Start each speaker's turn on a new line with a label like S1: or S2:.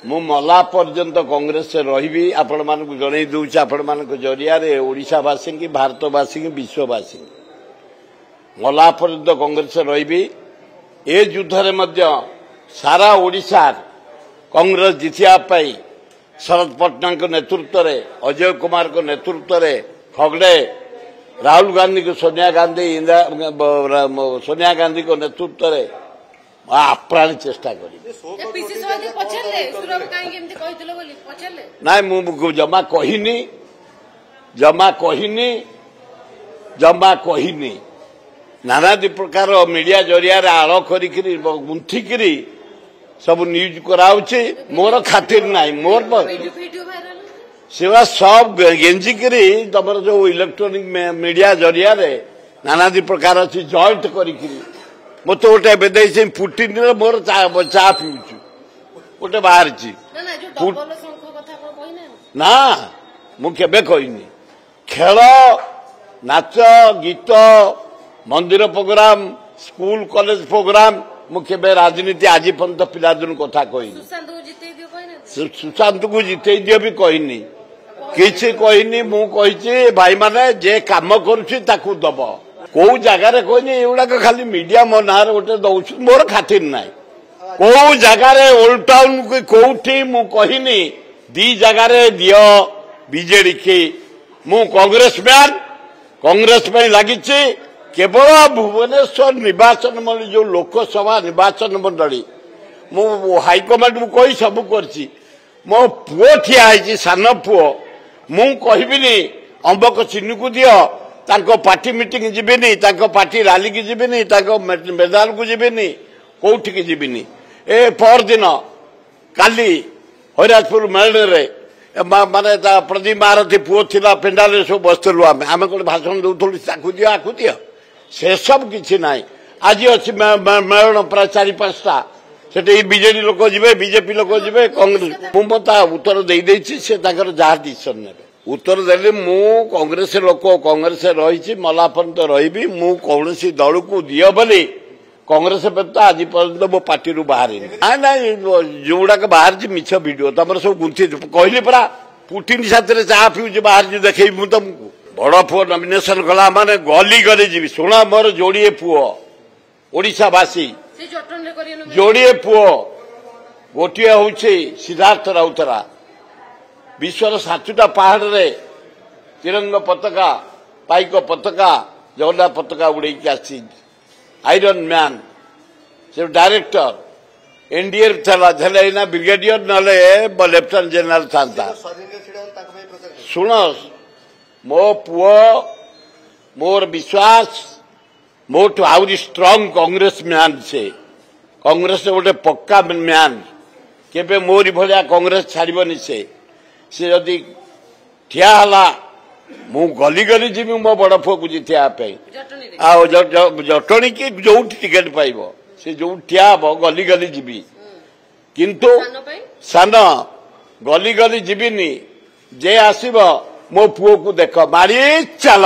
S1: मु मला पर्यंत कांग्रेस से रही आपण मानक जणई दूचे आपण मानक जरिया ओडिशावासी की भारतवासी की विश्ववासी मला पर्यंत कांग्रेस से रही ए युद्ध मध्य सारा ओडिशा कांग्रेस जितिया शरद पट्टनायक नेतृत्व में अजय कुमार को नेतृत्व में खगड़े राहुल गांधी को सोनिया गांधी को नेतृत्व में आप्राण चेष्टा करी ना मु जमा कहनी नानादी प्रकार मीडिया जरिया आड़ करी गुंथिकी सब न्यूज कराऊे मोर खातिर ना मोर सेवा सब गेंजिकी तुम जो इलेक्ट्रोनिक मीडिया जरिया नानादी प्रकार अच्छी जॉइंट करी मत गोटे बेदे पुटिन मोर चा पीऊँ गोटे बाहर ना मुझे कहनी खेल नाच गीत मंदिर प्रोग्राम स्कूल कॉलेज प्रोग्राम मुझे राजनीति आज पर्यंत पिला दिन कथा कहनी सुशांत को जिते दियो भी कहनी किसी कहनी मुझे भाई माने जे काम करुच्ची दब कौ जगार कहनी एगुड़ा खाली मीडिया मो ना गोटे दौर मोर खातिर ना कौ जगार ओल्ड टाउन कौटी मु कहनी दी जगार दियो बीजेडी की मु कांग्रेस मैन कांग्रेस में लगी केवल भुवनेश्वर निर्वाचन मंडली जो लोकसभा निर्वाचन मंडली मु हाईकमांड मु कही सब कर मो पुओ ठिया सान पुओ मु कहबिनी अंबक चिन्ह को दियो तांको पार्टी मीटिंग जीविनी तांको पार्टी रैली की जीविनी तांको मैदान को जीविनी कौटी की जीविनी ए पर दिन काली हरिराजपुर मेल रे माने प्रदीप महारथी पुओ थिला पेंडाल सब बसलु आम कौन भाषण दौलु ताकू दियो आकू दियो से सब किसी ना आज अच्छी मेलन प्राय 4-5टा से बीजेडी लोक जी बीजेपी लोक जी कांग्रेस मुझे उत्तर दे जहाँ डिसीजन ने उत्तर देली मु कांग्रेस लोक कांग्रेस रही मला पर्यंत रही मु कौन दल को दियो बोली कांग्रेस तो आज पर्यंत मो पार्टी बाहर ना ना जोगुड़ाक बाहर मिछ भिड तुम सब गुंथि कहली परा पुटिन साथ चाह पीऊँ बाहर देखे तुमको बड़ पुओ नमिनेशन कला माने गली गली जी शुण मोर जोड़े पुओ ओडिशावासी जोड़े पुओ गोटे हूँ सिद्धार्थ राउतरा विश्वर 7टा पहाड़ रे तिरंगा पताका पाइक पताका जगन्नाथ पताका उड़े आसी आयरन मैन से डायरेक्टर एनडीए ना ब्रिगेडियर ना लेफ्टिनेंट जनरल था शुण मो पुओ मोर विश्वास मोठ आहरी स्ट्रांग कांग्रेस मैन से कांग्रेस गोटे पक्का मैन केबे मोरी भलिया कांग्रेस छाड़बनी से जदि ठिया हला मु गली गली जी मो बड़ पुओ को जितिया जटणी की जो टिकेट पाइब से जो ठिया हम गली गली जीवी किंतु सान गली गली जीविनी जे आसब मो पुओ को देख मारी चल।